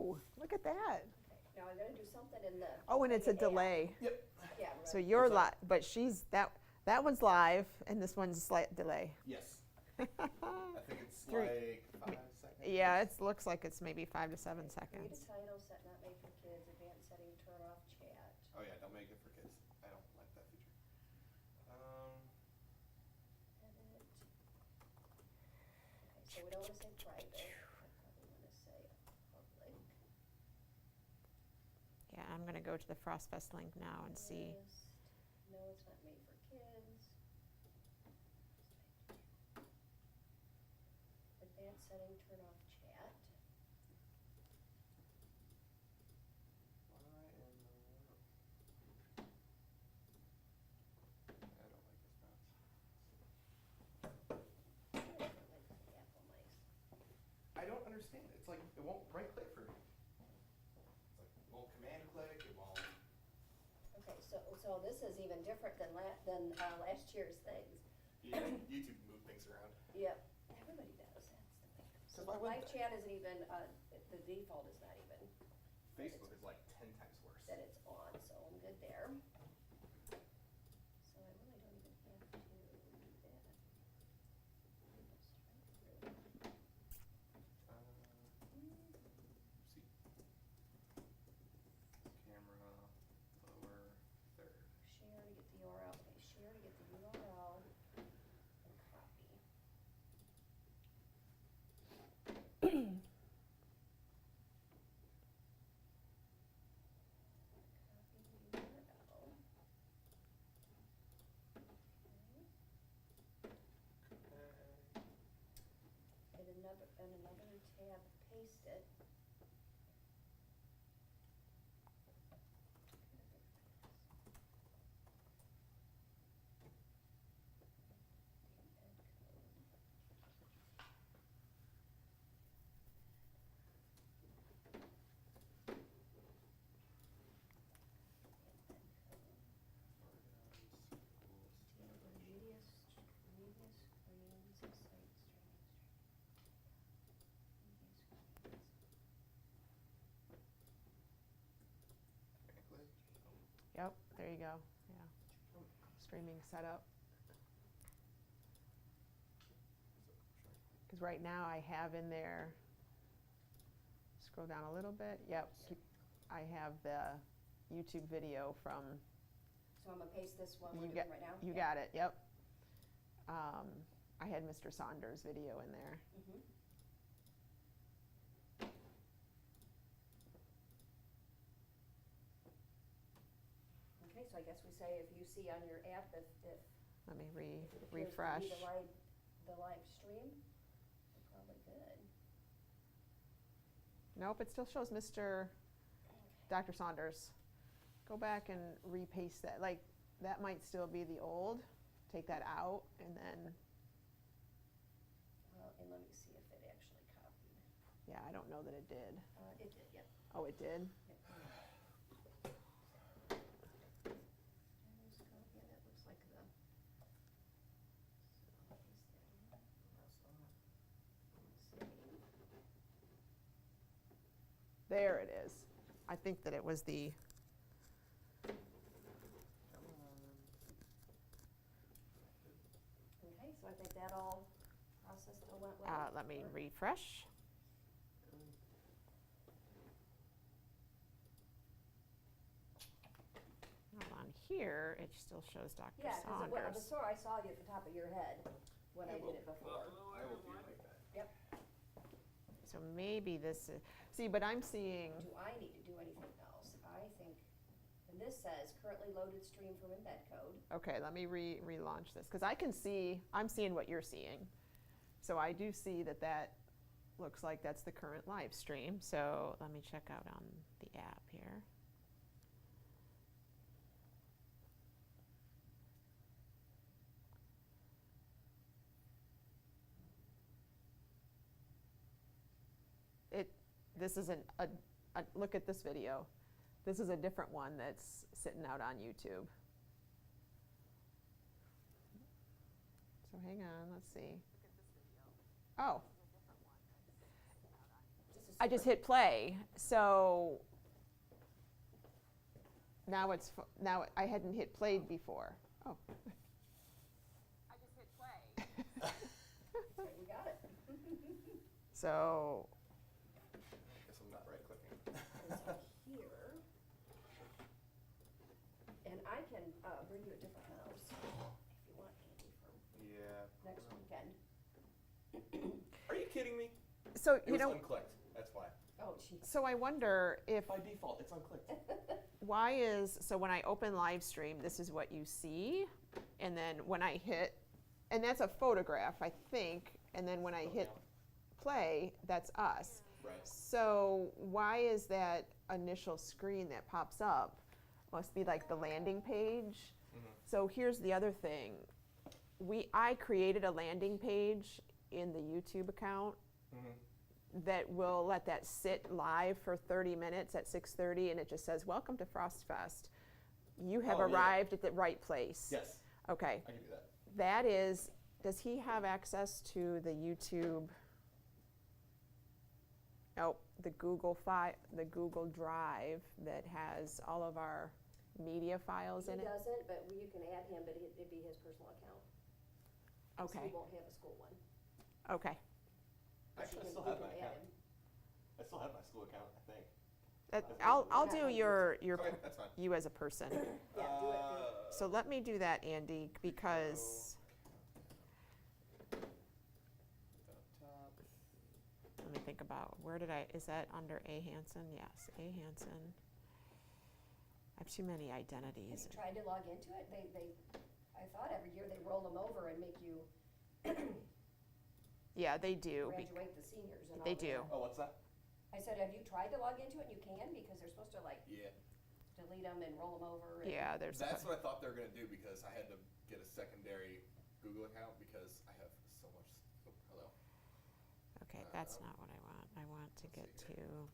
Whoa, look at that. Okay, now I gotta do something in the. Oh, and it's a in the app. delay. Yep. Yeah. So right. you're live, but that one's live, and this one's a slight delay. Yes. I think it's Three. like 5 seconds. Yeah, it looks like it's maybe 5 to 7 Read a seconds. title, set not made for kids, advanced setting, turn off chat. Oh yeah, don't make it for kids. I don't like that feature. Edit. Okay, so we don't wanna say private, I probably wanna say public. Yeah, I'm gonna go to the FrostFest link now and see. List. No, it's not made for kids. Advanced setting, turn off chat. Why in the world? I don't like this mouse. I don't like the Apple mice. I don't understand. It's like it won't right click for me. It's like it won't command click. It won't. Okay, so this is even different than last year's things. YouTube move things around. Yep, everybody does, that's the thing. So why wouldn't live they? chat isn't even, the default is not even Facebook is like 10 times worse. that it's on, so I'm good there. So I really don't even have to do that. See. Camera lower third. Share to get the URL, okay, share to get the URL and copy. Copy the URL. Okay. In another tab, paste it. Media screens, site streaming. Click. Yep, there you go. Yeah, streaming setup. Because right now I have in there. Scroll down a little bit. Yep, I have the YouTube video from. So I'm gonna paste this one we're You doing got, right now? you got it. Yep. I had Mr. Saunders' video in there. Mhm. Okay, so I guess we say if you see on your app if Let me it appears to refresh. be the live stream, we're probably good. Nope, it still shows Mr. Dr. Saunders. Go back and repaste that. Like, that might still be the old. Take that out and then, Well, and let me see if it actually copied. yeah, I don't know that it did. It did, yep. Oh, it did? Yep. Yeah, that looks like the. So paste that in. Save. There it is. I think that it was the, Okay, so I think that all process still went well. let me refresh. Well, on here, it still shows Dr. Yeah, because Saunders. before I saw you at the top of your head when I did it before. I will do it like that. Yep. So maybe this is, see, but I'm seeing, Do I need to do anything else? I think, and this says currently loaded stream from embed code. okay, let me relaunch this. Because I can see, I'm seeing what you're seeing. So I do see that that looks like that's the current live stream. So let me check out on the app here. This isn't look at this video. This is a different one that's sitting out on YouTube. So hang on, let's see. Oh, This is I just hit play, so now now I hadn't hit played before. Oh. I just hit play. Okay, we got it. So, Guess I'm not right clicking. And so here, and I can bring you a different mouse if you want, Andy, for Yeah. next weekend. Are you kidding me? so It you was know, unclicked. That's why. Oh, geez. so I wonder if By default, it's unclicked. why is, so when I open live stream, this is what you see, and then when I hit, and that's a photograph, I think, and then when I Oh, hit play, that's us. Right. So why is that initial screen that pops up, must be like the landing page? Mhm. So here's the other thing. I created a landing page in the YouTube account Mhm. that will let that sit live for 30 minutes at 6:30, and it just says, "Welcome to FrostFest. You have Oh, yeah. arrived at the right place." Yes, Okay, I can do that. that is, does he have access to the YouTube? Nope, the Google Drive that has all of our media files He in it? doesn't, but you can add him, but it'd be his personal account. 'Cause Okay, he won't have a school one. okay. But Actually, I you still can have my add account. him. I still have my school account, I think. I'll do your Okay, that's fine. you as a person. Yeah, do it. So let me do that, Andy, because Top. let me think about, is that under A. Hansen? Yes, A. Hansen. I have too many Have identities. you tried to log into it? I thought every year they roll them over and make you Yeah, they do. graduate the seniors and all They that. do. Oh, what's that? I said, have you tried to log into it? You can, because they're supposed to like Yeah. delete them and roll them over. And Yeah, there's. That's what I thought they were gonna do because I had to get a secondary Google account because I have so much. Oh, hello. Okay, that's not what I want. I want to get Let's see to.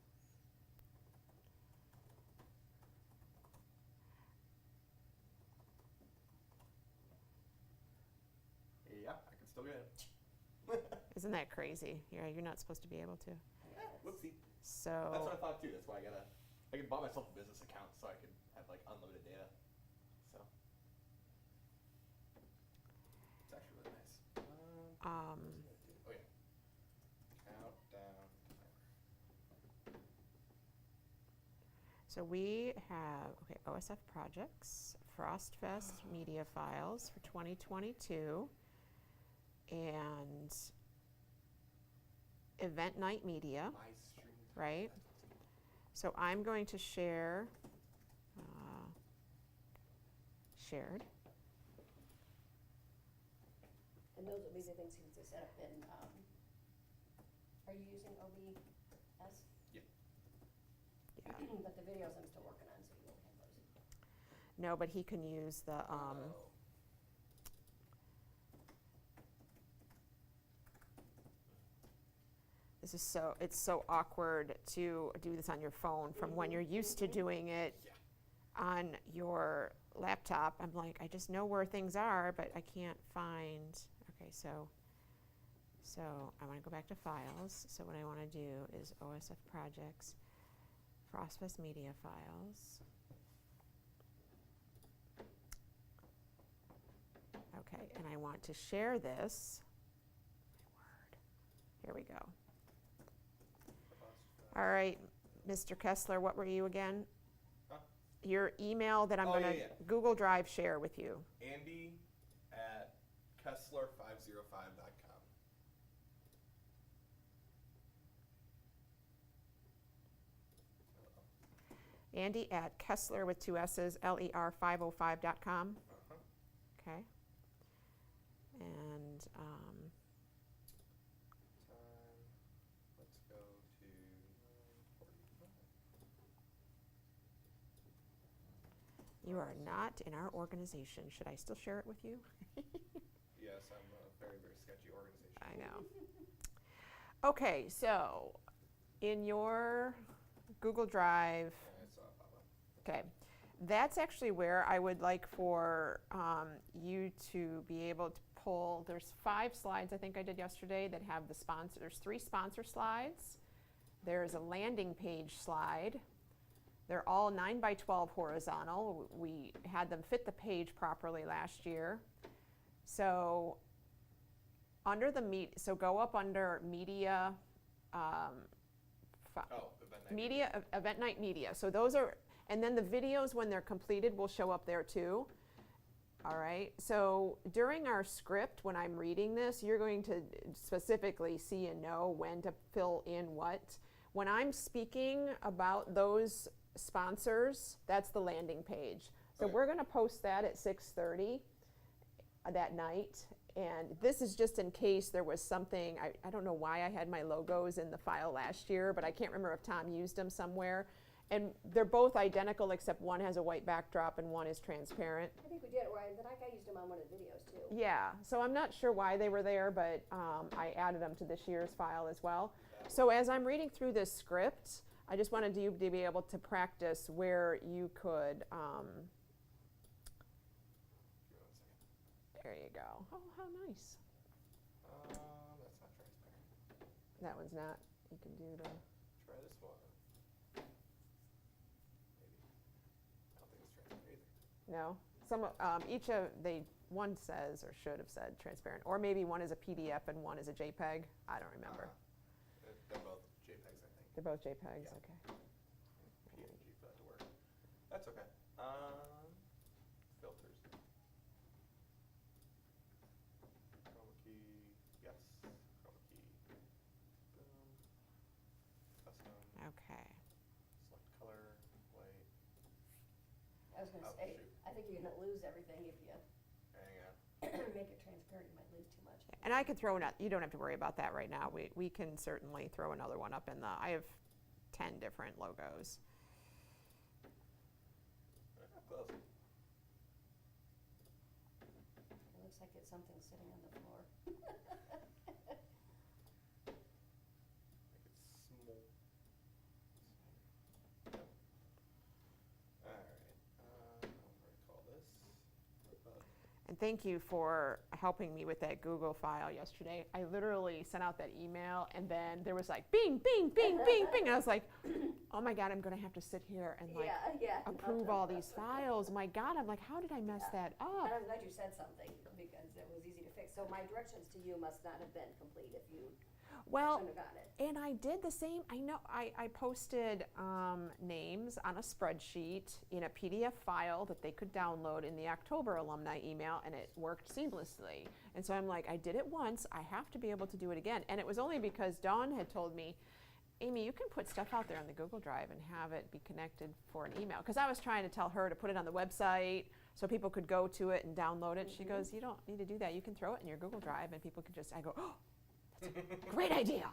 Yeah, I can still get in. Isn't that crazy? You're not supposed to be able to. Whoopsie. So. That's what I thought too. That's why I could buy myself a business account so I could have like unlimited data. So it's actually really nice. Um, Oh yeah. Countdown timer. So we have, OSF projects, FrostFest media files for 2022, and event night media, My stream. right? So I'm going to share, shared. And those would be the things he needs to set up in, are you using OBS? Yeah. Yeah. But the videos I'm still working on, so you won't have those. No, but he can use the, Oh. it's so awkward to do this on your phone from when you're used to doing it Yeah. on your laptop. I'm like, I just know where things are, but I can't find. Okay, so I want to go back to files. So what I want to do is OSF projects, FrostFest media files. Okay, and I want to share this. Word. Here we go. All right, Mr. Kessler, what were you again? Huh? Your email that I'm Oh, going to yeah. Google Drive share with you. Andy at Kessler505.com. Andy at Kessler with two S's, LER505.com. Uh-huh. Okay. And Time. Let's go to 9:45. you are not in our organization. Should I still share it with you? Yes, I'm a very, very sketchy organization. I know. Okay, so in your Google Drive, Yeah, I saw it pop up. okay, that's actually where I would like for you to be able to pull. There's 5 slides I think I did yesterday that have the sponsor. There's 3 sponsor slides There's a landing page slide. They're all 9 by 12 horizontal. We had them fit the page properly last year. So under the so go up under media, event night media. So those are, and then the videos when they're completed will show up there too. All right, so during our script, when I'm reading this, you're going to specifically see and know when to fill in what. When I'm speaking about those sponsors, that's the landing page. So we're gonna post that at 6:30 that night. And this is just in case there was something, I don't know why I had my logos in the file last year, but I can't remember if Tom used them somewhere. And they're both identical except one has a white backdrop and one is transparent. I think we did, right? Then I used them on one of the videos too. Yeah, so I'm not sure why they were there, but I added them to this year's file as well. So as I'm reading through this script, I just wanted you to be able to practice where you could, there you go. Oh, how nice. That's not transparent. That one's not. You can do the. Try this one. Maybe. I don't think it's transparent either. No. Some each of one says or should have said transparent, or maybe one is a PDF and one is a JPEG. I don't remember. They're both JPEGs, I think. They're both JPEGs. Yeah. Okay. PNG for that to work. That's okay. Filters. Chroma key. Yes. Chroma key. Boom. Custom. Okay. Select color. White. I was gonna Oh, say, shoot. I think you're gonna lose everything if you Hang on. make it transparent, you might lose too much. And I could throw you don't have to worry about that right now. We can certainly throw another one up in the. I have 10 different logos. Close. It looks like it's something sitting on the floor. Make it small. Yep. All right. I'm going to call this. And thank you for helping me with that Google file yesterday. I literally sent out that email and then there was like bing, bing, bing, bing, bing. And I was like, oh my God, I'm gonna have to sit here and like approve all these files. My God, I'm like, how did I mess that up? And I'm glad you said something because it was easy to fix. So my directions to you must not have been complete if you Well, shouldn't have gotten it. and I did the same. I know I posted names on a spreadsheet in a PDF file that they could download in the October alumni email, and it worked seamlessly. And so I'm like, I did it once. I have to be able to do it again. And it was only because Dawn had told me, Amy, you can put stuff out there on the Google Drive and have it be connected for an email. Because I was trying to tell her to put it on the website so people could go to it and download it. She goes, you don't need to do that. You can throw it in your Google Drive and people can just, I go, oh, great idea.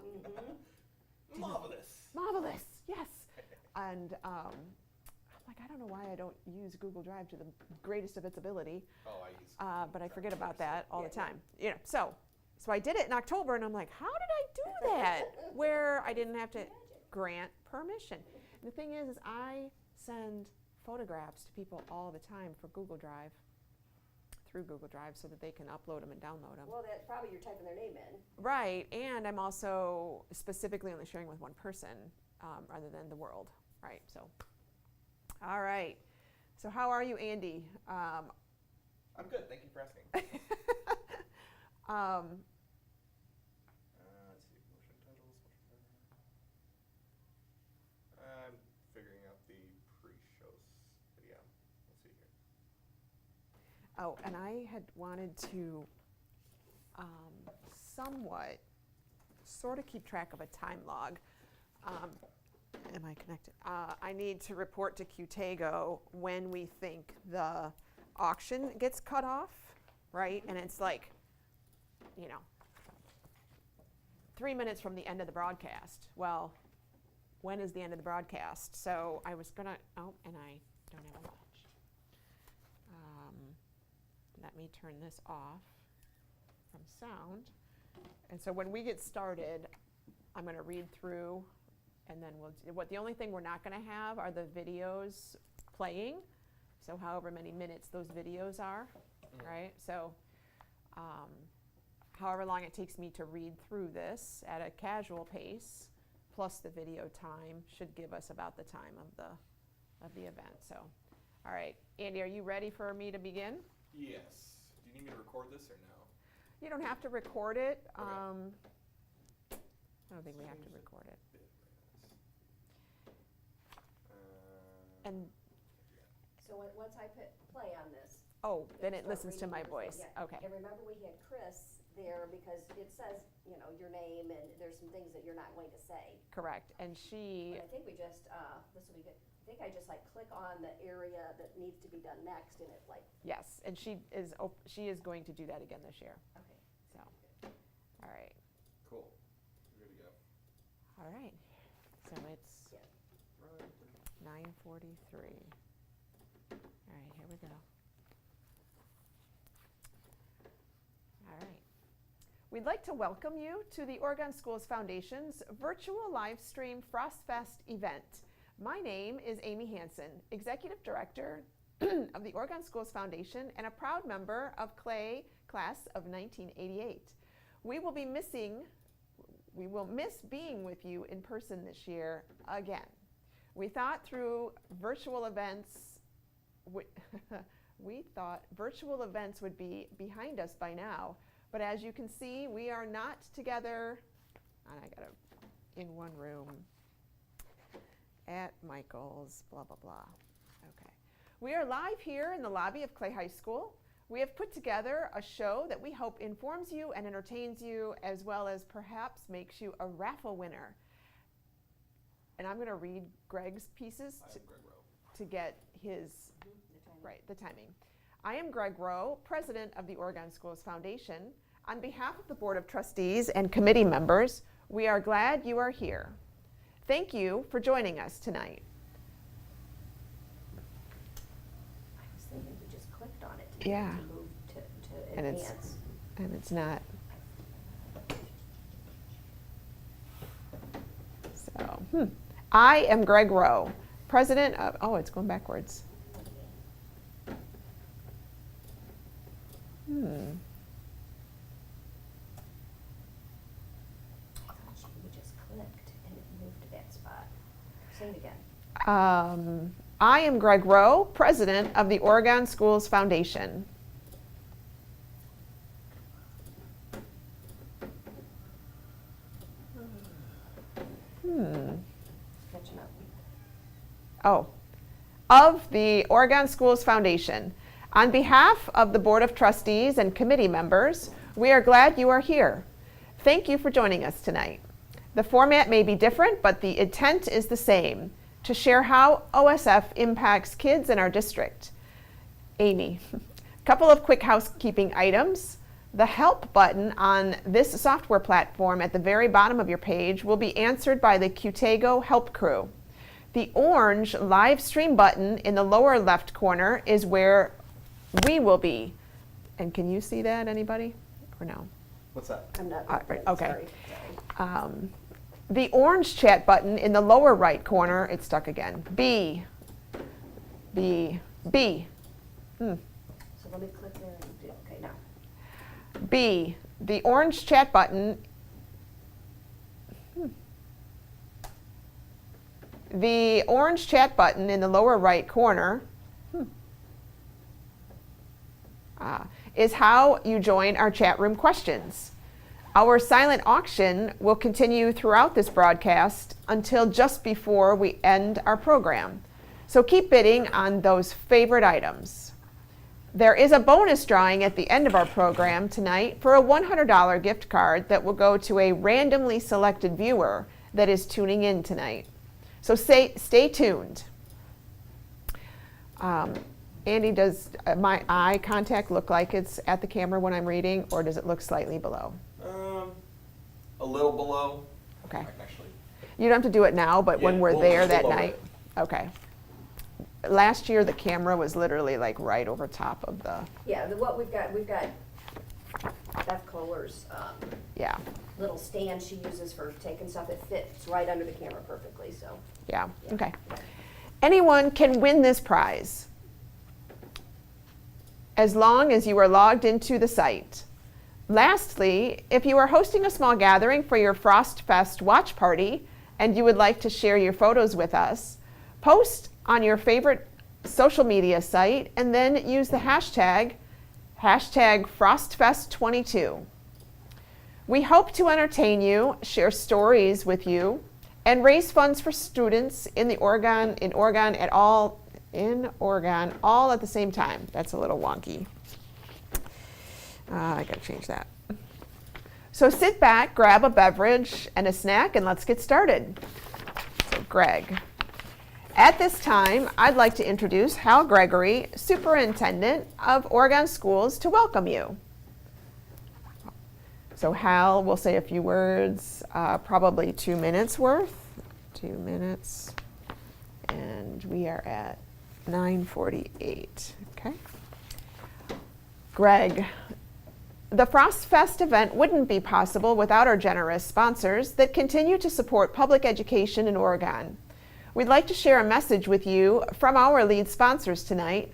Marvelous. Marvelous, yes. And I'm like, I don't know why I don't use Google Drive to the greatest of its ability, Oh, I use. but I forget about that all the time. You know, so I did it in October, and I'm like, how did I do that? Where I didn't have to grant permission. And the thing is I send photographs to people all the time for Google Drive. Through Google Drive so that they can upload them and download them. Well, that's probably you're typing their name in. Right, and I'm also specifically only sharing with one person rather than the world, right? So, all right. So how are you, Andy? I'm good. Thank you for asking. Um, Let's see. Motion titles. I'm figuring out the pre-show video. Let's see here. oh, and I had wanted to somewhat sort of keep track of a time log. Am I connected? I need to report to Qtago when we think the auction gets cut off, right? And it's like, 3 minutes from the end of the broadcast. Well, when is the end of the broadcast? So I was gonna, and I don't have a watch. Let me turn this off from sound. And so when we get started, I'm gonna read through and then the only thing we're not gonna have are the videos playing. So however many minutes those videos are, right? So however long it takes me to read through this at a casual pace, plus the video time should give us about the time of the event. So, all right, Andy, are you ready for me to begin? Yes. Do you need me to record this or no? You don't have to record it. Okay. I don't think we have to record it. And So once I hit play on this. oh, then it start listens to reading my the voice. thing, yeah. Okay. And remember, we had Chris there because it says, your name, and there's some things that you're not going to say. Correct. And she, But I think we just, this will be good. I think I just click on the area that needs to be done next, and it yes, and she is going to do that again this year. okay. So, all right. Cool. We're good to go. All right. So it's Yeah. 9:43. All right, here we go. All right. We'd like to welcome you to the Oregon Schools Foundation's virtual live stream FrostFest event. My name is Amy Hansen, Executive Director of the Oregon Schools Foundation and a proud member of class of 1988. We will miss being with you in person this year again. We thought virtual events would be behind us by now, but as you can see, we are not together, and in one room at Michael's, blah, blah, blah. Okay. We are live here in the lobby of Clay High School. We have put together a show that we hope informs you and entertains you, as well as perhaps makes you a raffle winner. And I'm going to read Greg's pieces to get his, the timing. I am Greg Rowe, President of the Oregon Schools Foundation. On behalf of the Board of Trustees and committee members, we are glad you are here. Thank you for joining us tonight. I was thinking we just clicked on it Yeah. to move to And advance. it's not. So, I am Greg Rowe, President of, it's going backwards. I thought we just clicked and it moved to that spot. Say it again. I am Greg Rowe, President of the Oregon Schools Foundation. Catching up. Of the Oregon Schools Foundation. On behalf of the Board of Trustees and committee members, we are glad you are here. Thank you for joining us tonight. The format may be different, but the intent is the same, to share how OSF impacts kids in our district. Amy, a couple of quick housekeeping items. The help button on this software platform at the very bottom of your page will be answered by the Qtago help crew. The orange live stream button in the lower left corner is where we will be. And can you see that, anybody? Or no? What's that? I'm not. Right, okay. Sorry. The orange chat button in the lower right corner, it's stuck again. B. So let me click there and do, okay, now. B. The orange chat button. The orange chat button in the lower right corner is how you join our chat room questions. Our silent auction will continue throughout this broadcast until just before we end our program. So keep bidding on those favorite items. There is a bonus drawing at the end of our program tonight for a $100 gift card that will go to a randomly selected viewer that is tuning in tonight. So stay tuned. Andy, does my eye contact look like it's at the camera when I'm reading, or does it look slightly below? A little below. Okay. Actually. You don't have to do it now, but when Yeah, we're we'll there just that lower night. Okay. Last year, the camera was literally like right over top of the, Yeah, what we've got Beth Kohler's yeah, little stand she uses for taking stuff. It fits right under the camera perfectly, so. yeah, Yeah. okay. Anyone can win this prize as long as you are logged into the site. Lastly, if you are hosting a small gathering for your FrostFest watch party and you would like to share your photos with us, post on your favorite social media site and then use the hashtag #FrostFest22. We hope to entertain you, share stories with you, and raise funds for students in Oregon all at the same time. That's a little wonky. I gotta change that. So sit back, grab a beverage and a snack, and let's get started. So Greg. At this time, I'd like to introduce Hal Gregory, Superintendent of Oregon Schools, to welcome you. So Hal will say a few words, probably 2 minutes worth. 2 minutes. And we are at 9:48, okay? Greg, the Frost Fest event wouldn't be possible without our generous sponsors that continue to support public education in Oregon. We'd like to share a message with you from our lead sponsors tonight,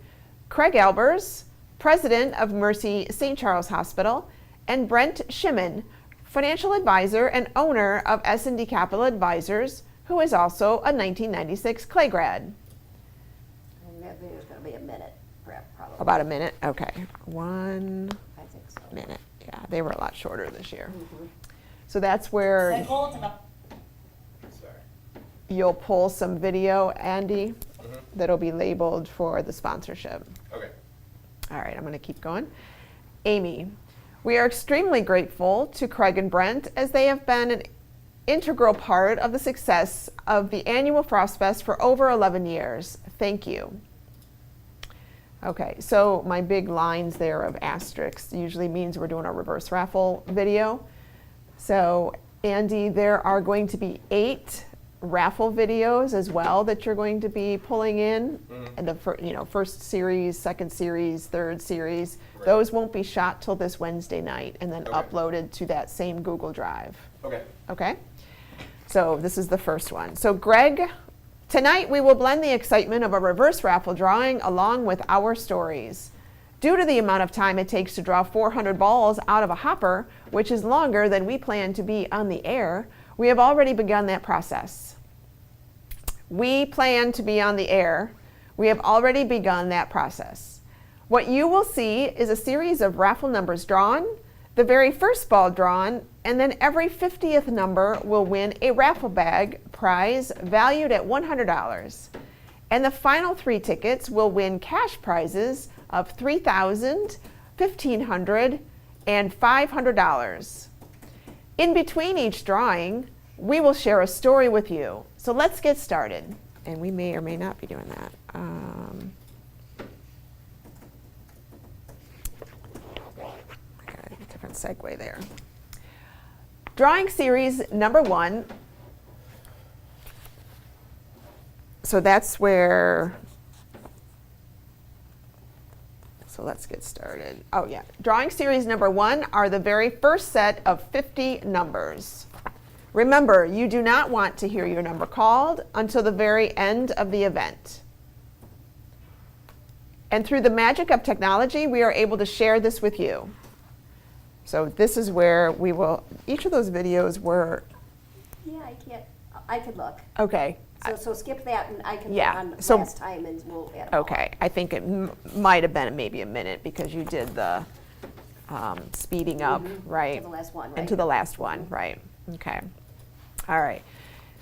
Craig Albers, President of Mercy St. Charles Hospital, and Brent Shimon, Financial Advisor and owner of S&D Capital Advisors, who is also a 1996 Clay grad. And that video's gonna be a minute, probably. About a minute? Okay. 1 I think so. minute. Yeah, they were a lot shorter this year. Mhm. So that's where Sorry. you'll pull some video, Andy, Mhm. that'll be labeled for the sponsorship. Okay. All right, I'm going to keep going. Amy, we are extremely grateful to Craig and Brent as they have been an integral part of the success of the annual Frost Fest for over 11 years. Thank you. Okay, so my big lines there of asterisks usually means we're doing a reverse raffle video. So Andy, there are going to be 8 raffle videos as well that you're going to be pulling in. And the first series, second series, third series. Right. Those won't be shot till this Wednesday night and then Okay. uploaded to that same Google Drive. Okay. Okay? So this is the first one. So Greg, tonight we will blend the excitement of a reverse raffle drawing along with our stories. Due to the amount of time it takes to draw 400 balls out of a hopper, which is longer than we plan to be on the air, we have already begun that process. We plan to be on the air. We have already begun that process. What you will see is a series of raffle numbers drawn, the very first ball drawn, and then every 50th number will win a raffle bag prize valued at $100. And the final 3 tickets will win cash prizes of $3,000, $1,500, and $500. In between each drawing, we will share a story with you. So let's get started. And we may or may not be doing that. I got a different segue there. Drawing series number 1. So that's where, so let's get started. Oh yeah, drawing series number 1 are the very first set of 50 numbers. Remember, you do not want to hear your number called until the very end of the event. And through the magic of technology, we are able to share this with you. So this is where we will, each of those videos were, Yeah, I could look. okay. So skip that and I can Yeah, look on so- last time and we'll add it all. Okay, I think it might have been maybe a minute because you did the speeding up, right? To the last one, right? And to the last one, right. Okay. All right.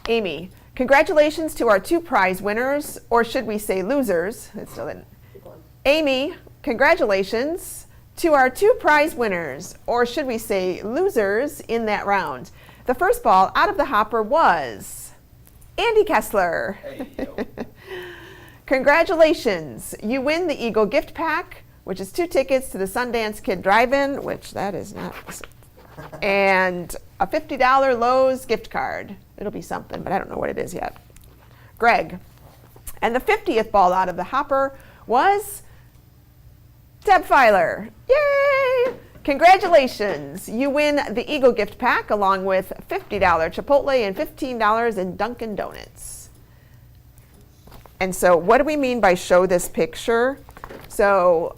Amy, congratulations to our 2 prize winners, or should we say losers? It still didn't. Keep going. Amy, congratulations to our 2 prize winners, or should we say losers in that round. The first ball out of the hopper was Andy Kessler. Hey, yo. Congratulations. You win the Eagle gift pack, which is 2 tickets to the Sundance Kid Drive-In, which that is not, and a $50 Lowe's gift card. It'll be something, but I don't know what it is yet. Greg. And the 50th ball out of the hopper was Deb Filer. Yay! Congratulations. You win the Eagle gift pack along with $50 Chipotle and $15 in Dunkin' Donuts. And so what do we mean by show this picture? So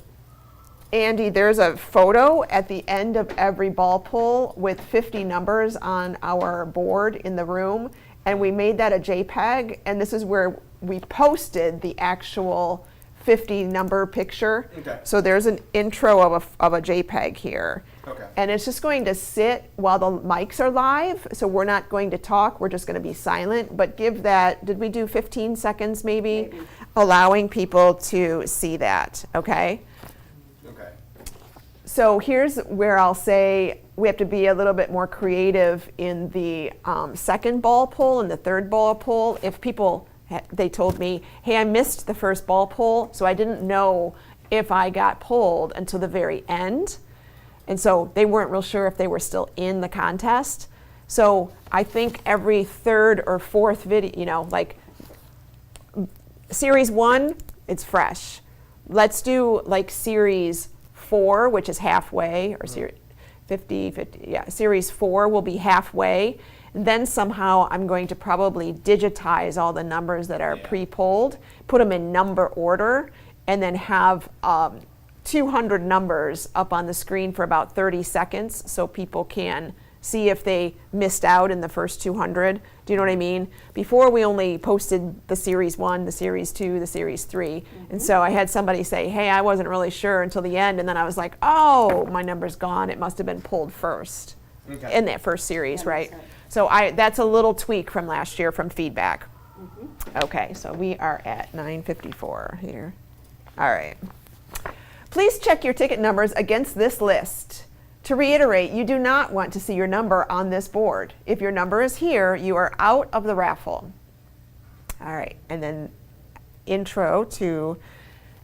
Andy, there's a photo at the end of every ball pull with 50 numbers on our board in the room. and we made that a JPEG, and this is where we posted the actual 50 number picture. Okay. So there's an intro of a JPEG here. Okay. And it's just going to sit while the mics are live, so we're not going to talk, we're just going to be silent, but give that, did we do 15 seconds maybe? Allowing people to see that, okay? Okay. So here's where I'll say we have to be a little bit more creative in the second ball pull and the third ball pull. If people, they told me, hey, I missed the first ball pull, so I didn't know if I got pulled until the very end. And so they weren't real sure if they were still in the contest. So I think every third or fourth video, you know, like series 1, it's fresh. Let's do like series 4, which is halfway, or series 50, yeah, series 4 will be halfway. Then somehow I'm going to probably digitize all the numbers that are pre-pulled, put them in number order, and then have 200 numbers up on the screen for about 30 seconds so people can see if they missed out in the first 200. Do you know what I mean? Before we only posted the series 1, the series 2, the series 3. And so I had somebody say, hey, I wasn't really sure until the end. And then I was like, oh, my number's gone. It must have been pulled first in that first series, right? So that's a little tweak from last year from feedback. Okay, so we are at 9:54 here. All right. Please check your ticket numbers against this list. To reiterate, you do not want to see your number on this board. If your number is here, you are out of the raffle. All right, and then intro to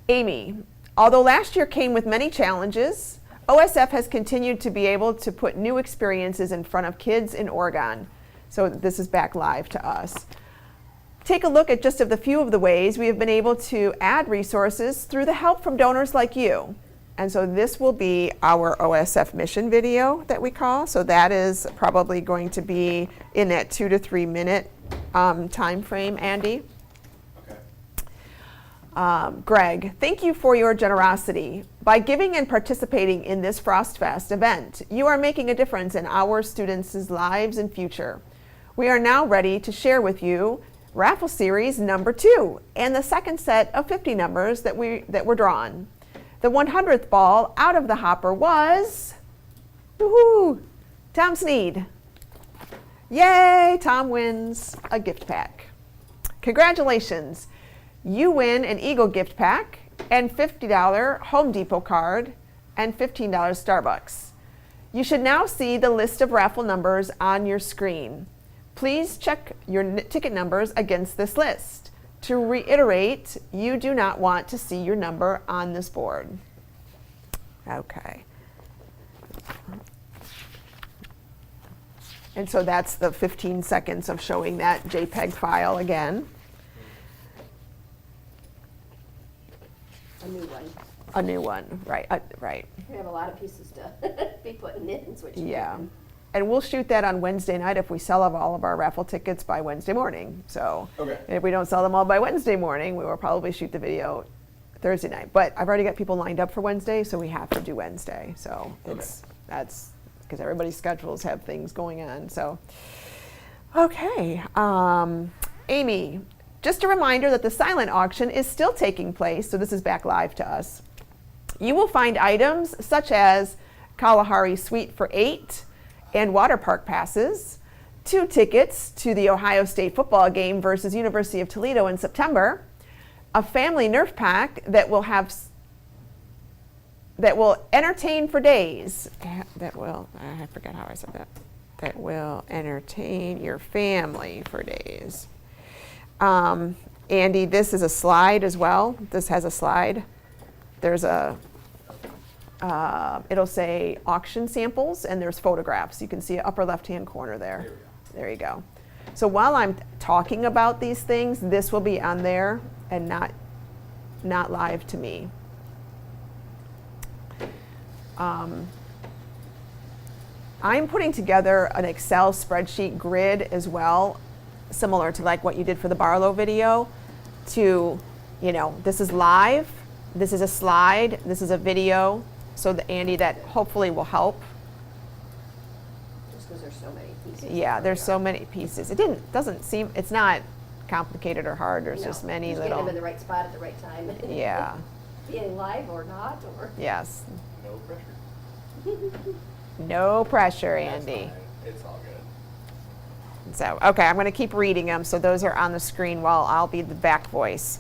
Amy. Although last year came with many challenges, OSF has continued to be able to put new experiences in front of kids in Oregon. So this is back live to us. Take a look at just a few of the ways we have been able to add resources through the help from donors like you. And so this will be our OSF mission video that we call. So that is probably going to be in that 2 to 3 minute time frame, Andy. Okay. Greg, thank you for your generosity. By giving and participating in this FrostFest event, you are making a difference in our students' lives and future. We are now ready to share with you Raffle Series number 2 and the second set of 50 numbers that were drawn. The 100th ball out of the hopper was, woohoo, Tom Sneed. Yay, Tom wins a gift pack. Congratulations. You win an Eagle gift pack and $50 Home Depot card and $15 Starbucks. You should now see the list of raffle numbers on your screen. Please check your ticket numbers against this list. To reiterate, you do not want to see your number on this board. Okay. And so that's the 15 seconds of showing that JPEG file again. A new one. A new one, right, right. We have a lot of pieces to be putting in, switching. Yeah. And we'll shoot that on Wednesday night if we sell all of our raffle tickets by Wednesday morning. So if we don't sell them all by Wednesday morning, we will probably shoot the video Thursday night. But I've already got people lined up for Wednesday, so we have to do Wednesday. So that's because everybody's schedules have things going on. So, okay. Amy, just a reminder that the silent auction is still taking place. So this is back live to us. You will find items such as Kalahari Suite for 8 and water park passes, 2 tickets to the Ohio State football game versus University of Toledo in September, a family Nerf pack that will entertain for days. I forgot how I said that. That will entertain your family for days. Andy, this is a slide as well. This has a slide. There's it'll say auction samples, and there's photographs. You can see it upper left-hand corner there. There you go. So while I'm talking about these things, this will be on there and not live to me. I'm putting together an Excel spreadsheet grid as well, similar to like what you did for the Barlow video, to, this is live, this is a slide, this is a video. So Andy, that hopefully will help. Just Because there's so many pieces. Yeah, there's so many pieces. Doesn't seem, it's not complicated or hard, there's No, just many just little. getting them in the right spot at the right time. Yeah, Being live or not, or. yes. No pressure. No pressure, That's Andy. fine. It's all good. So, okay, I'm going to keep reading them. So those are on the screen while I'll be the back voice.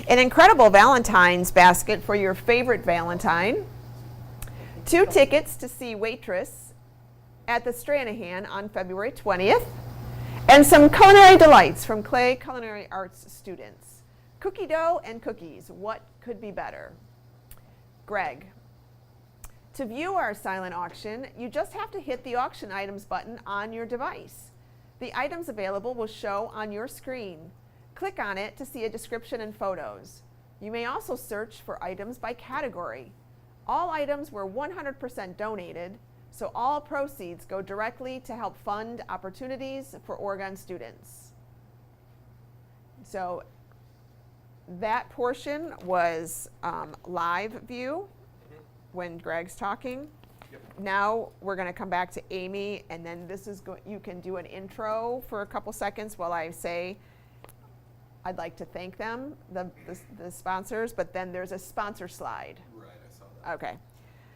An incredible Valentine's basket for your favorite Valentine. 2 tickets to see Waitress at the Stranahan on February 20th. And some culinary delights from Clay Culinary Arts students. Cookie dough and cookies. What could be better? Greg. To view our silent auction, you just have to hit the auction items button on your device. The items available will show on your screen. Click on it to see a description and photos. You may also search for items by category. All items were 100% donated, so all proceeds go directly to help fund opportunities for Oregon students. So that portion was live view when Greg's talking. Yep. Now we're going to come back to Amy, and then this is you can do an intro for a couple seconds while I say I'd like to thank them, the sponsors, but then there's a sponsor slide. Right, I saw that. Okay.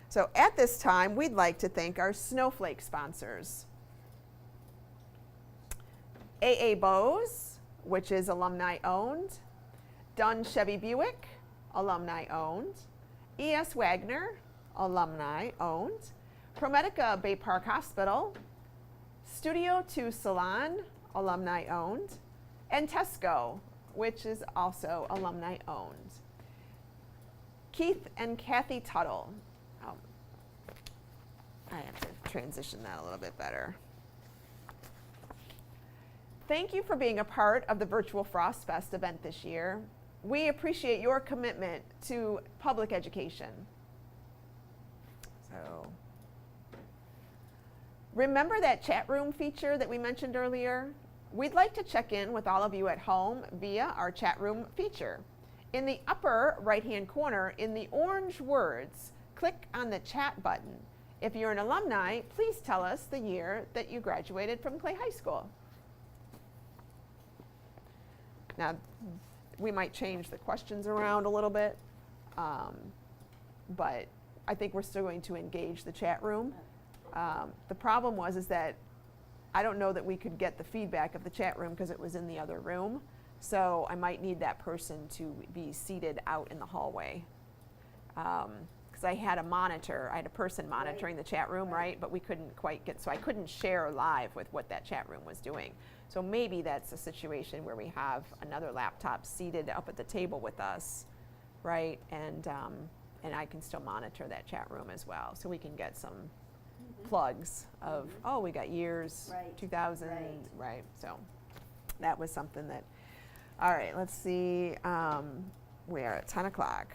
So at this time, we'd like to thank our Snowflake sponsors. AA Bose, which is alumni owned. Dunn Chevy Buick, alumni owned. E.S. Wagner, alumni owned. ProMedica Bay Park Hospital. Studio 2 Salon, alumni owned. And Tesco, which is also alumni owned. Keith and Kathy Tuttle. I have to transition that a little bit better. Thank you for being a part of the virtual Frost Fest event this year. We appreciate your commitment to public education. So, remember that chat room feature that we mentioned earlier? We'd like to check in with all of you at home via our chat room feature. In the upper right-hand corner, in the orange words, click on the chat button. If you're an alumni, please tell us the year that you graduated from Clay High School. Now, we might change the questions around a little bit, but I think we're still going to engage the chat room. The problem is that I don't know that we could get the feedback of the chat room because it was in the other room. So I might need that person to be seated out in the hallway. Because I had a person monitoring the chat room, right? But we couldn't quite get, so I couldn't share live with what that chat room was doing. So maybe that's a situation where we have another laptop seated up at the table with us, right? And I can still monitor that chat room as well. So we can get some plugs of, oh, we got years, Right. 2000, right? So that was something that, all right, let's see. We are at 10 o'clock.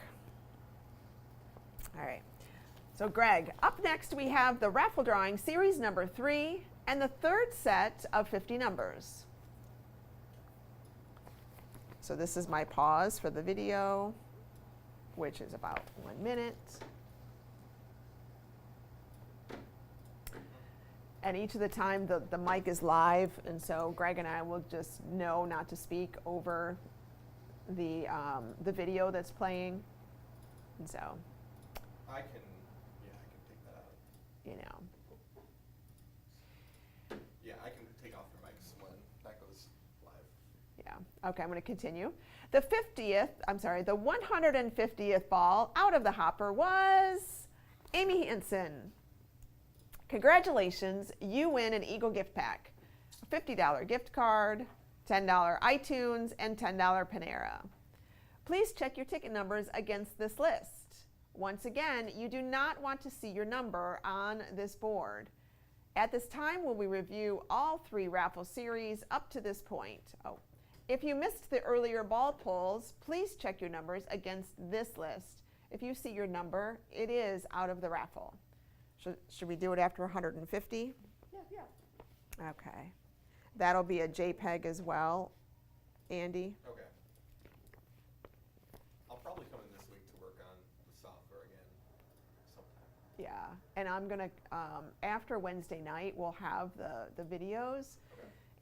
All right. So Greg, up next we have the raffle drawing series number 3 and the third set of 50 numbers. So this is my pause for the video, which is about 1 minute. And each of the time the mic is live, and so Greg and I will just know not to speak over the video that's playing. And so, I can take that out. you know, Yeah, I can take off your mics when that goes live. yeah. Okay, I'm going to continue. The 150th ball out of the hopper was Amy Hansen. Congratulations, you win an Eagle gift pack, a $50 gift card, $10 iTunes, and $10 Panera. Please check your ticket numbers against this list. Once again, you do not want to see your number on this board. At this time, we will review all 3 raffle series up to this point. Oh, if you missed the earlier ball pulls, please check your numbers against this list. If you see your number, it is out of the raffle. Should we do it after 150? Yeah. Okay. That'll be a JPEG as well, Andy. Okay. I'll probably come in this week to work on the software again sometime. Yeah, and I'm gonna, after Wednesday night, we'll have the videos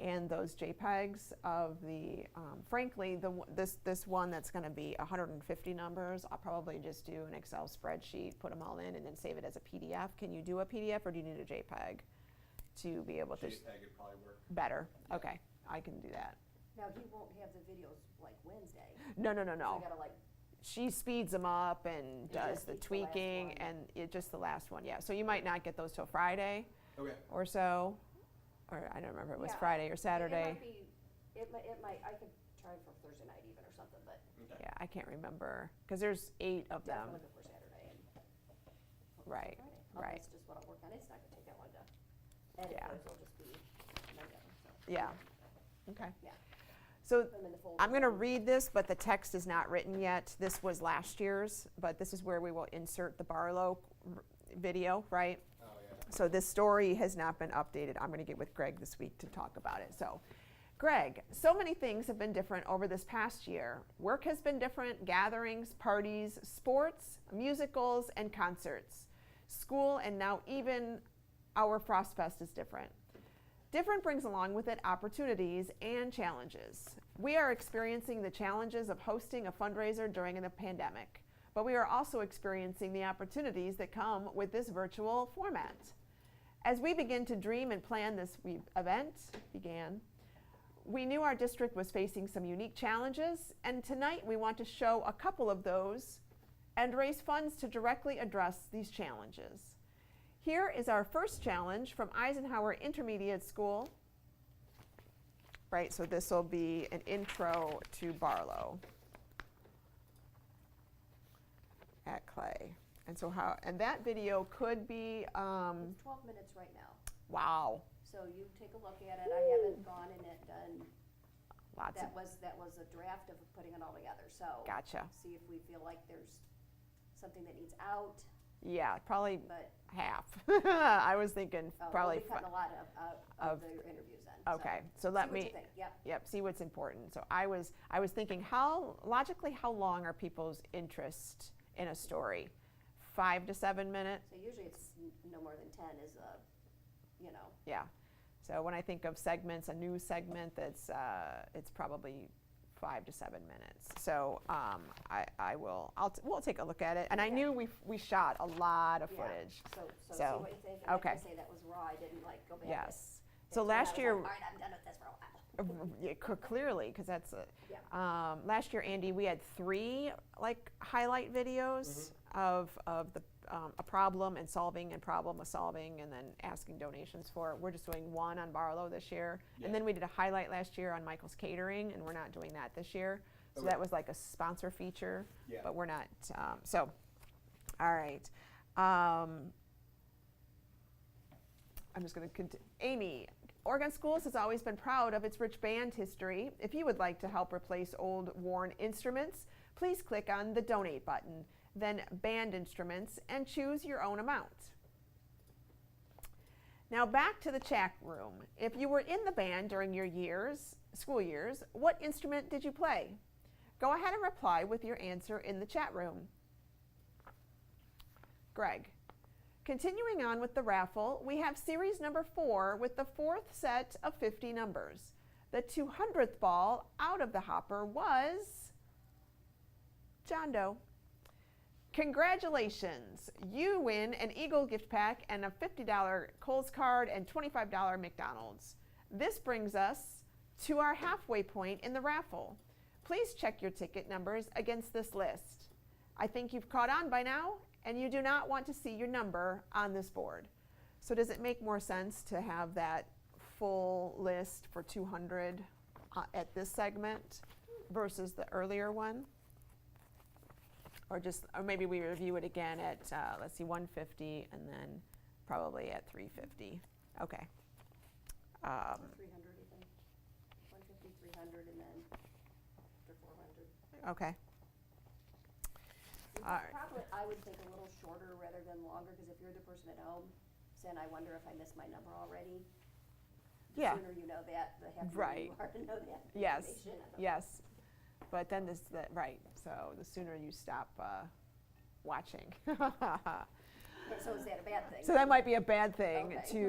and those JPEGs of the, frankly, this one that's gonna be 150 numbers, I'll probably just do an Excel spreadsheet, put them all in, and then save it as a PDF. Can you do a PDF, or do you need a JPEG to be able to? JPEG would probably work. Better, okay, I can do that. Now, he won't have the videos like Wednesday. No, So I gotta like, she speeds them up and Yeah, does the just the last tweaking, one. and just the last one, yeah. So you might not get those till Friday Okay. or so, or I don't remember if it was Yeah, Friday or Saturday. It might, I could try for Thursday night even or something, but Okay. Yeah, I can't remember, because there's 8 of them. definitely before Saturday and. hopefully Right, Friday. right. That's just what I'll work on. It's not gonna take that long to edit, Yeah. those will just be Monday, so. Yeah, okay. Yeah. So Put 'em in the folder. I'm gonna read this, but the text is not written yet. This was last year's, but this is where we will insert the Barlow video, right? Oh, yeah. So this story has not been updated. I'm going to get with Greg this week to talk about it. So, Greg, so many things have been different over this past year. Work has been different, gatherings, parties, sports, musicals, and concerts. School, and now even our Frost Fest is different. Different brings along with it opportunities and challenges. We are experiencing the challenges of hosting a fundraiser during the pandemic, but we are also experiencing the opportunities that come with this virtual format. As we begin to dream and plan this we knew our district was facing some unique challenges, and tonight we want to show a couple of those and raise funds to directly address these challenges. Here is our first challenge from Eisenhower Intermediate School. Right, so this will be an intro to Barlow at Clay. And so and that video could be, It's 12 minutes right now, wow, so you take a look at it. I haven't gone in it done, lots of, that was a draft of putting it all together, so. gotcha. See if we feel like there's something that needs out, Yeah, probably but, half. I was thinking probably, we'll be cutting a lot of of- the interviews then, so. okay, so See let what me, you think. Yep. yep, see what's important. So I was thinking, logically, how long are people's interest in a story? 5 to 7 minutes? So usually it's no more than 10 is a, you know, Yeah. So when I think of segments, a news segment, that's it's probably 5 to 7 minutes. So we'll take a look at it. And I Yeah. knew we shot a lot of Yeah. footage. so see So, what you think. And okay. like I say, that was raw, I didn't like go back. Yes. and So fix it. I last was year, like, all right, I'm done with this for a while. yeah, clearly, because that's Yeah. last year, Andy, we had 3 like highlight videos of the a problem and solving, and problem with solving, and then asking donations for it. We're just doing 1 on Barlow this year, Yeah. and then we did a highlight last year on Michael's Catering, and we're not doing that this year. So Okay. that was like a sponsor feature, Yeah. but we're not. So, all right. I'm just going to continue. Amy, Oregon Schools has always been proud of its rich band history. If you would like to help replace old worn instruments, please click on the donate button, then band instruments, and choose your own amount. Now back to the chat room. If you were in the band during your school years, what instrument did you play? Go ahead and reply with your answer in the chat room. Greg. Continuing on with the raffle, we have series number 4 with the 4th set of 50 numbers. The 200th ball out of the hopper was John Doe. Congratulations! You win an Eagle gift pack and a $50 Kohl's card and $25 McDonald's. This brings us to our halfway point in the raffle. Please check your ticket numbers against this list. I think you've caught on by now, and you do not want to see your number on this board. So does it make more sense to have that full list for 200 at this segment versus the earlier one? Or maybe we review it again at, let's see, 150, and then probably at 350. Okay. 300 even. 150, 300, and then after 400. Okay. All right. Probably, I would think a little shorter rather than longer, because if you're the person at home saying, I wonder if I missed my number already. Yeah. The sooner you know that, the happier Right. you are to know that Yes. information. Yes. But then right. So the sooner you stop watching. So is that a bad thing? So that might be a bad thing Okay.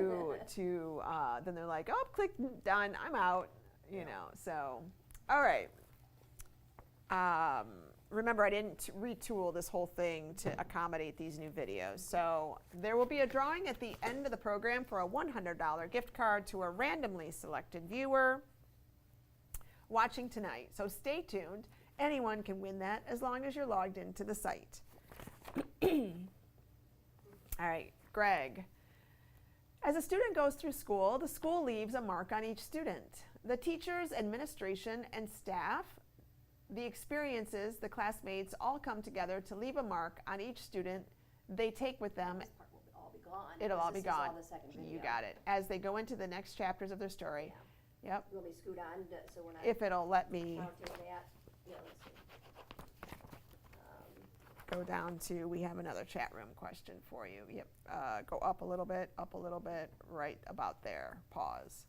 then they're like, oh, click, done, I'm out, you know. So, all right. Remember, I didn't retool this whole thing to accommodate these new videos. So there will be a drawing at the end of the program for a $100 gift card to a randomly selected viewer watching tonight. So stay tuned. Anyone can win that as long as you're logged into the site. All right, Greg. As a student goes through school, the school leaves a mark on each student. The teachers, administration, and staff, the experiences, the classmates all come together to leave a mark on each student they take with them. This part will all be gone. It'll all be This is gone. all the second video. You got it. As they go into the next chapters of their story. Yeah. Yep. You want me to scoot on so we're not If it'll let me counting that? Yeah, let's see. go down to, we have another chat room question for you. Yep. Go up a little bit, right about there. Pause.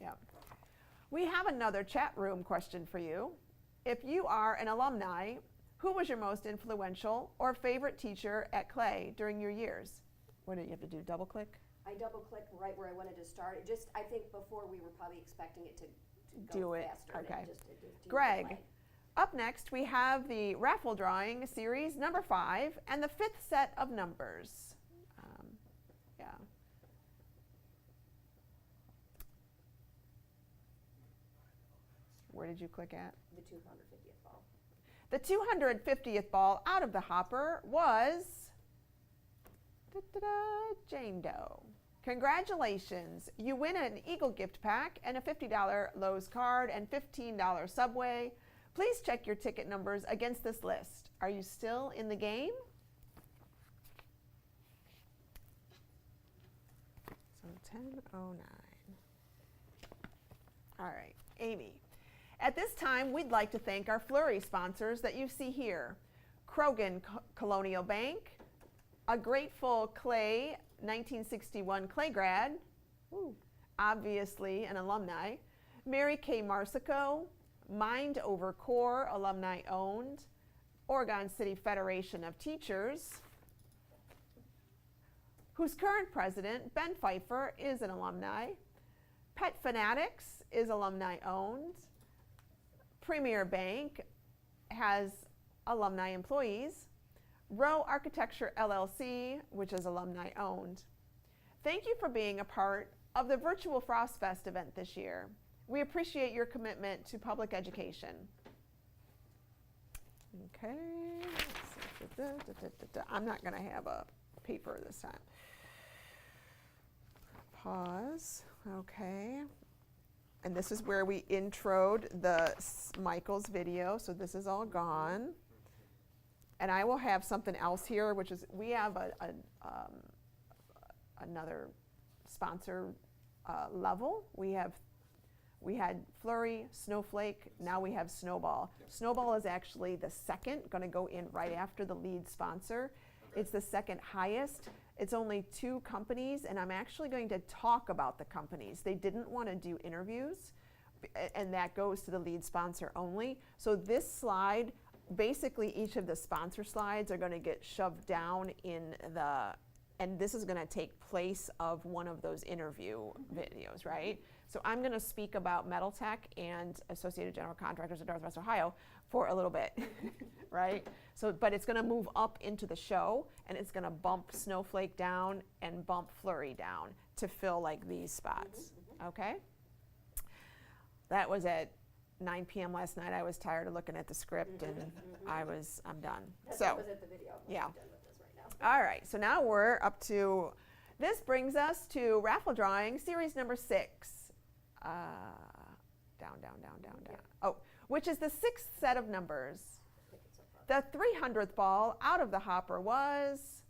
Yep. We have another chat room question for you. If you are an alumni, who was your most influential or favorite teacher at Clay during your years? What did you have to do? Double click? I double clicked right where I wanted to start. It just, I think before we were probably expecting it to go Do it. faster. and Okay. it just Greg. delayed. Up next, we have the raffle drawing series number 5 and the 5th set of numbers. Yeah. Where did you click at? The 250th ball. The 250th ball out of the hopper was Jane Doe. Congratulations. You win an Eagle gift pack and a $50 Lowe's card and $15 Subway. Please check your ticket numbers against this list. Are you still in the game? So 10:09. All right, Amy. At this time, we'd like to thank our Flurry sponsors that you see here. Krogan Colonial Bank, a Grateful Clay 1961 Clay grad, obviously an alumni, Mary Kay Marsico, Mind Over Core, alumni owned, Oregon City Federation of Teachers, whose current president, Ben Pfeiffer, is an alumni, Pet Fanatics is alumni owned, Premier Bank has alumni employees, Row Architecture LLC, which is alumni owned. Thank you for being a part of the virtual Frost Fest event this year. We appreciate your commitment to public education. Okay, I'm not going to have a paper this time. Pause. Okay. And this is where we introed the Michael's video, so this is all gone. And I will have something else here, which is we have another sponsor level. We had Flurry, Snowflake, now we have Snowball. Yep. Snowball is actually the second, going to go in right after the lead sponsor. Okay. It's the second highest. It's only 2 companies, and I'm actually going to talk about the companies. They didn't want to do interviews, and that goes to the lead sponsor only. So this slide, basically each of the sponsor slides are going to get shoved down in the, and this is going to take place of one of those interview videos, right? So I'm going to speak about Metal Tech and Associated General Contractors of Northwest Ohio for a little bit, right? So, but it's going to move up into the show, and it's going to bump Snowflake down and bump Flurry down to fill like these spots, okay? That was at 9 p.m. last night. I was tired of looking at the script, and I'm done. That was at the video. Yeah. I'm done with this right now. All right, so now we're up to, this brings us to raffle drawing series number 6. Down. Oh, which is the 6th set of numbers. The 300th ball out of the hopper was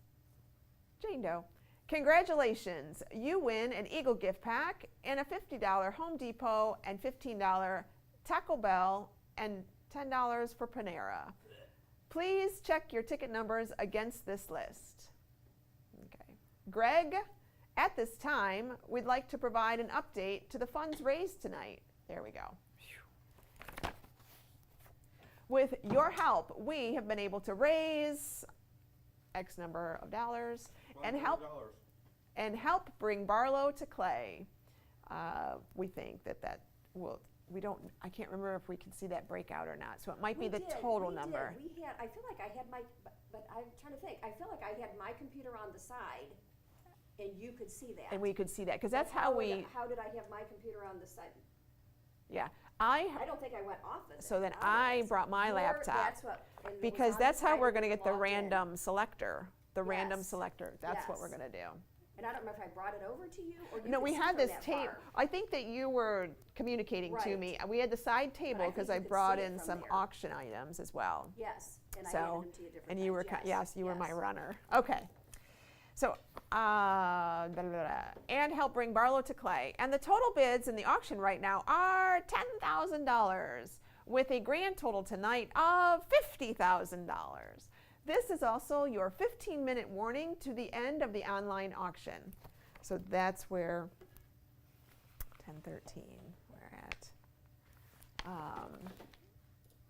Jane Doe. Congratulations, you win an Eagle gift pack and a $50 Home Depot and $15 Taco Bell and $10 for Panera. Please check your ticket numbers against this list. Okay. Greg, at this time, we'd like to provide an update to the funds raised tonight. There we go. With your help, we have been able to raise X number of dollars $100. and help bring Barlow to Clay. We think that will, I can't remember if we can see that breakout or not, so it might be the total number. We had, I feel like I had my, but I'm trying to think, I feel like I had my computer on the side, and you could see that. And we could see that, because that's But how we, how did I have my computer on the side? yeah. I don't think I went off of it. So then I brought my laptop, That's what, and it was because on the that's how side we're when gonna you get the logged in. random selector, Yes. selector, that's what we're Yes. gonna do. And I don't remember if I brought it over to you, or you No, could we see had from this that tape, far. I think that you were communicating to Right. me. We had the side table, I because think I you could brought see it in from some there. auction items as well. Yes, and I So, handed them to you different And you were, times. yes, you were my yes. runner. Okay. So, blah, blah, blah, and help bring Barlow to Clay. And the total bids in the auction right now are $10,000, with a grand total tonight of $50,000. This is also your 15-minute warning to the end of the online auction. So that's where 1013 we're at.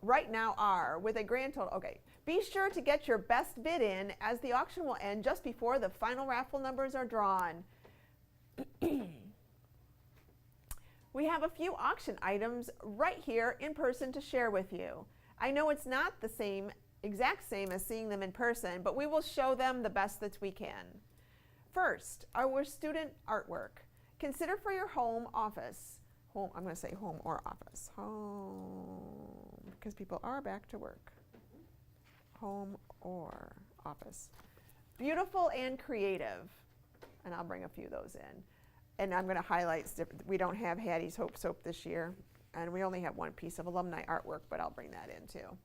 Right now are with a grand total. Okay, be sure to get your best bid in, as the auction will end just before the final raffle numbers are drawn. We have a few auction items right here in person to share with you. I know it's not the exact same as seeing them in person, but we will show them the best that we can. First, our student artwork. Consider for your home office. I'm going to say home or office. Home, because people are back to work. Home or office. Beautiful and creative. And I'll bring a few of those in. And I'm going to highlight, we don't have Hattie's Hope Soap this year, and we only have one piece of alumni artwork, but I'll bring that in too.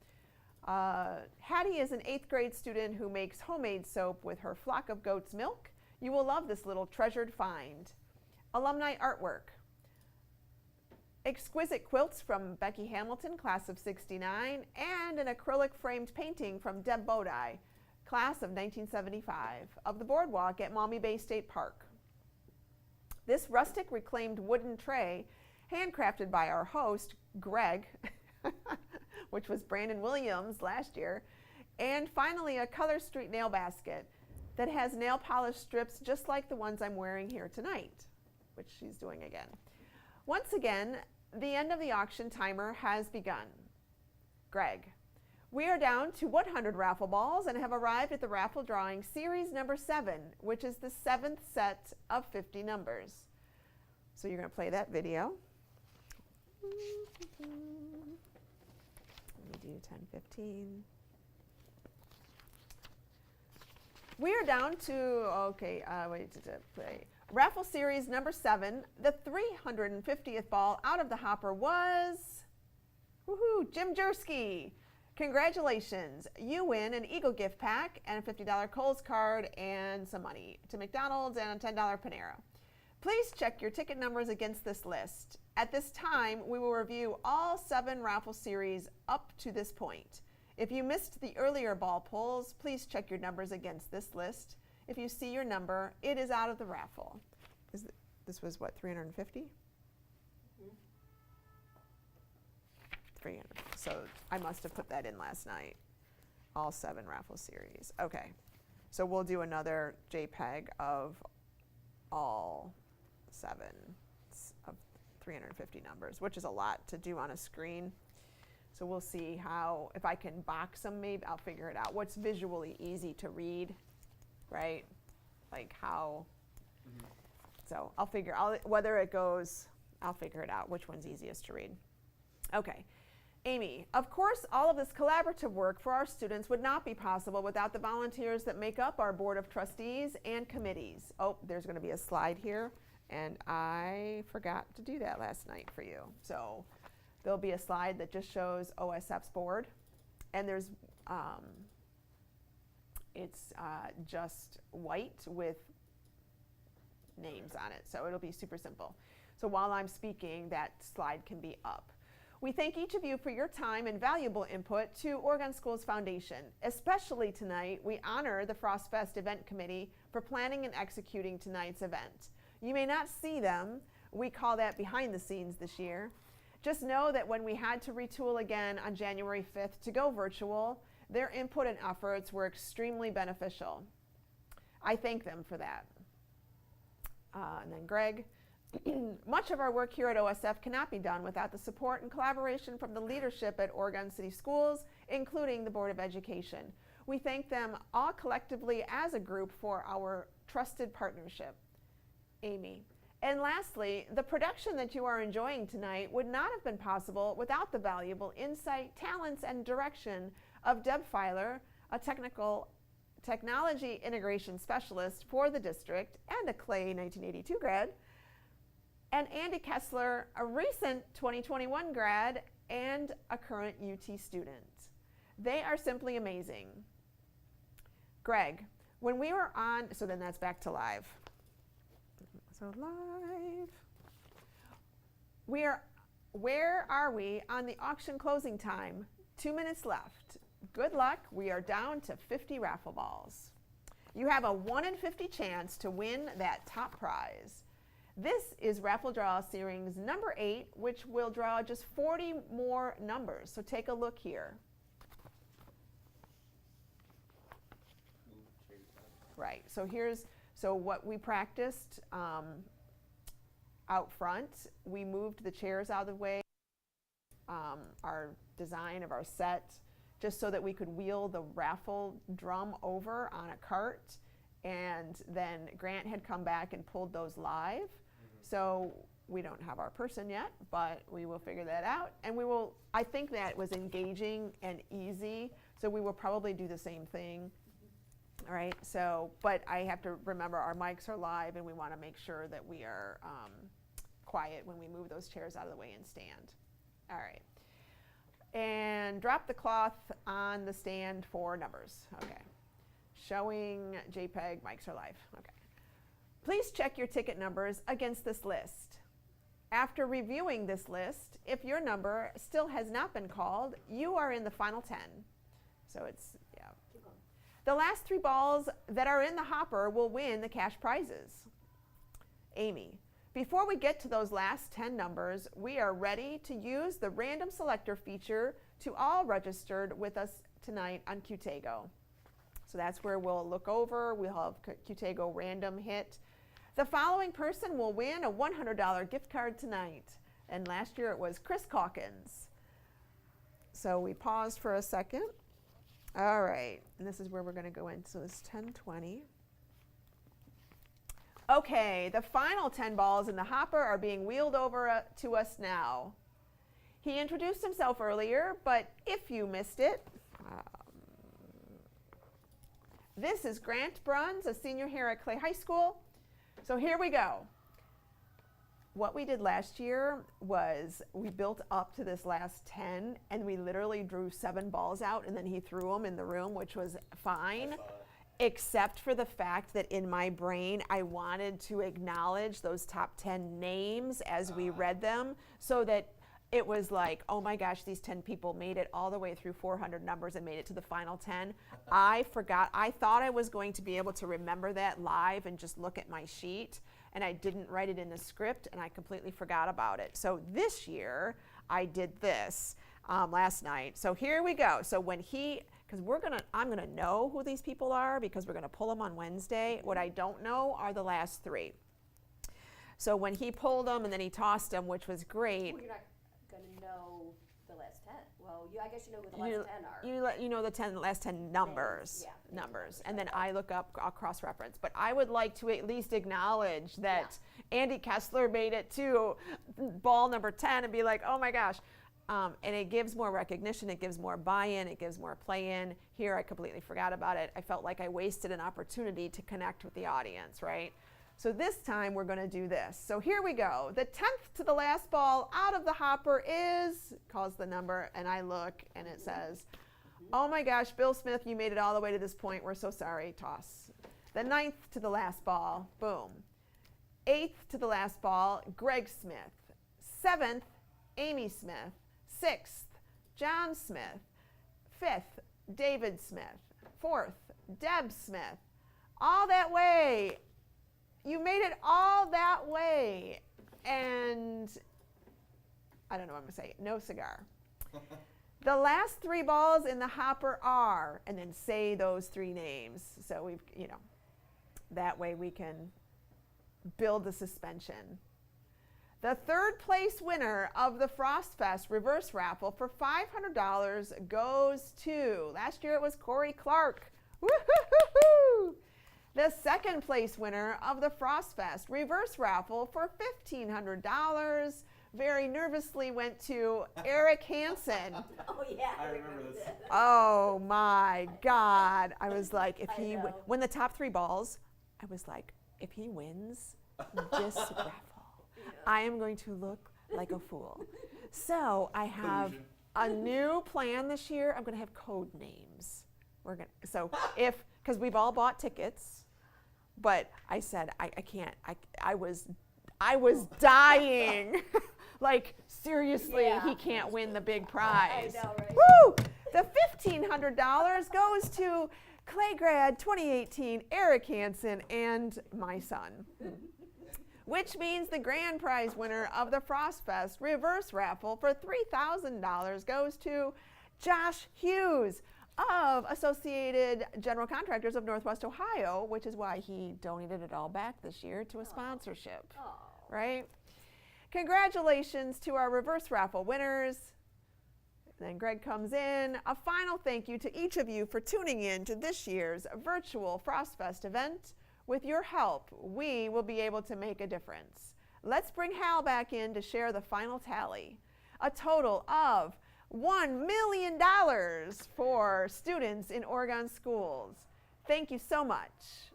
Hattie is an 8th grade student who makes homemade soap with her flock of goat's milk. You will love this little treasured find. Alumni artwork. Exquisite quilts from Becky Hamilton, class of '69, and an acrylic framed painting from Deb Bodie, class of 1975, of the boardwalk at Maumee Bay State Park. This rustic reclaimed wooden tray, handcrafted by our host, Greg, which was Brandon Williams last year. And finally, a Color Street nail basket that has nail polish strips just like the ones I'm wearing here tonight, which she's doing again. Once again, the end of the auction timer has begun. Greg, we are down to 100 raffle balls and have arrived at the raffle drawing series number 7, which is the 7th set of 50 numbers. So you're going to play that video. Let me do 10:15. We are down to, wait to play. Raffle series number 7, the 350th ball out of the hopper was, woohoo, Jim Jersky. Congratulations, you win an Eagle gift pack and a $50 Kohl's card and some money to McDonald's and a $10 Panera. Please check your ticket numbers against this list. At this time, we will review all 7 raffle series up to this point. If you missed the earlier ball pulls, please check your numbers against this list. If you see your number, it is out of the raffle. This was what, 350? Mm-hmm. 300. So I must have put that in last night. All 7 raffle series. Okay. So we'll do another JPEG of all 7 of 350 numbers, which is a lot to do on a screen. So we'll see how, if I can box them, maybe I'll figure it out. What's visually easy to read, right? Like how, so I'll figure, whether it goes, I'll figure it out, which one's easiest to read. Okay, Amy, of course all of this collaborative work for our students would not be possible without the volunteers that make up our Board of Trustees and committees. Oh, there's gonna be a slide here, and I forgot to do that last night for you. So there'll be a slide that just shows OSF's board, and there's, it's just white with names on it, so it'll be super simple. So while I'm speaking, that slide can be up. We thank each of you for your time and valuable input to Oregon Schools Foundation. Especially tonight, we honor the Frost Fest Event Committee for planning and executing tonight's event. You may not see them. We call that behind the scenes this year. Just know that when we had to retool again on January 5th to go virtual, Their input and efforts were extremely beneficial. I thank them for that. And then Greg, much of our work here at OSF cannot be done without the support and collaboration from the leadership at Oregon City Schools, including the Board of Education. We thank them all collectively as a group for our trusted partnership. Amy. And lastly, the production that you are enjoying tonight would not have been possible without the valuable insight, talents, and direction of Deb Filer, a technology integration specialist for the district and a Clay 1982 grad, and Andy Kessler, a recent 2021 grad and a current UT student. They are simply amazing. Greg, when we were on, so then that's back to live. So live. Where are we on the auction closing time? 2 minutes left. Good luck. We are down to 50 raffle balls. You have a 1 in 50 chance to win that top prize. This is Raffle Draw Series number 8, which will draw just 40 more numbers. So take a look here. Right. So what we practiced out front, we moved the chairs out of the way, our design of our set, just so that we could wheel the raffle drum over on a cart. And then Grant had come back and pulled those live. So we don't have our person yet, but we will figure that out. And I think that was engaging and easy, so we will probably do the same thing. All right, so, but I have to remember our mics are live and we want to make sure that we are quiet when we move those chairs out of the way and stand. All right. And drop the cloth on the stand for numbers. Okay. Showing JPEG, mics are live. Okay. Please check your ticket numbers against this list. After reviewing this list, if your number still has not been called, you are in the final 10. So it's, yeah. The last 3 balls that are in the hopper will win the cash prizes. Amy, before we get to those last 10 numbers, we are ready to use the random selector feature to all registered with us tonight on Qtego. So that's where we'll look over, we'll have Qtego random hit. The following person will win a $100 gift card tonight. And last year it was Chris Calkins. So we paused for a second. All right, and this is where we're going to go in. So it's 10:20. Okay, the final 10 balls in the hopper are being wheeled over to us now. He introduced himself earlier, but if you missed it, this is Grant Bruns, a senior here at Clay High School. So here we go. What we did last year was we built up to this last 10, and we literally drew 7 balls out, and then he threw them in the room, which was fine, except for the fact that in my brain, I wanted to acknowledge those top 10 names as we read them, so that it was like, oh my gosh, these 10 people made it all the way through 400 numbers and made it to the final 10. I forgot. I thought I was going to be able to remember that live and just look at my sheet, and I didn't write it in the script, and I completely forgot about it. So this year, I did this last night. So here we go. So when because I'm gonna know who these people are because we're gonna pull them on Wednesday. What I don't know are the last 3. So when he pulled them and then he tossed them, which was great. Well, you're not gonna know the last 10. Well, I guess you know who the last 10 are. You know the last 10 numbers. Yeah. Numbers. And then I look up, I'll cross-reference. But I would like to at least acknowledge that Andy Kessler made it to ball number 10 and be like, oh my gosh. And it gives more recognition, it gives more buy-in, it gives more play-in. Here I completely forgot about it. I felt like I wasted an opportunity to connect with the audience, right? So this time we're going to do this. So here we go. The 10th to the last ball out of the hopper is, calls the number, and I look and it says, oh my gosh, Bill Smith, you made it all the way to this point. We're so sorry. Toss. The 9th to the last ball, boom. 8th to the last ball, Greg Smith. 7th, Amy Smith. 6th, John Smith. 5th, David Smith. 4th, Deb Smith. All that way. You made it all that way. And I don't know what I'm going to say. No cigar. The last 3 balls in the hopper are, and then say those 3 names. So we've, that way we can build the suspension. The 3rd place winner of the Frost Fest reverse raffle for $500 goes to, last year it was Corey Clark. Woo-hoo-hoo-hoo! The 2nd place winner of the Frost Fest reverse raffle for $1,500 very nervously went to Eric Hansen. Oh, yeah. I remember this. Oh my God. I was like, if I he, know. when the top 3 balls, I was like, if he wins this raffle, I am going to look like a fool. So I have Illusion. a new plan this year. I'm going to have code names. Because we've all bought tickets, but I said, I can't, I was dying. Like, seriously, Yeah. he can't win the big prize. I know, right? Woo! The $1,500 goes to Claygrad 2018, Eric Hansen, and my son. Which means the grand prize winner of the Frost Fest reverse raffle for $3,000 goes to Josh Hughes of Associated General Contractors of Northwest Ohio, which is why he donated it all back this year to a sponsorship, Oh. right? Congratulations to our reverse raffle winners. Then Greg comes in. A final thank you to each of you for tuning in to this year's virtual Frost Fest event. With your help, we will be able to make a difference. Let's bring Hal back in to share the final tally. A total of $1 million for students in Oregon schools. Thank you so much.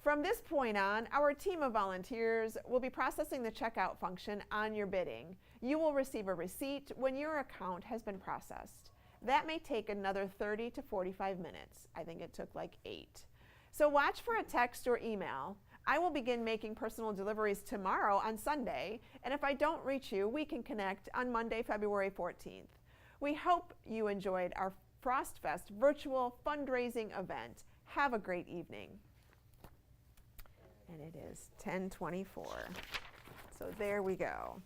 From this point on, our team of volunteers will be processing the checkout function on your bidding. You will receive a receipt when your account has been processed. That may take another 30 to 45 minutes. I think it took like 8. So watch for a text or email. I will begin making personal deliveries tomorrow on Sunday, and if I don't reach you, we can connect on Monday, February 14th. We hope you enjoyed our Frost Fest virtual fundraising event. Have a great evening. And it is 10:24. So there we go.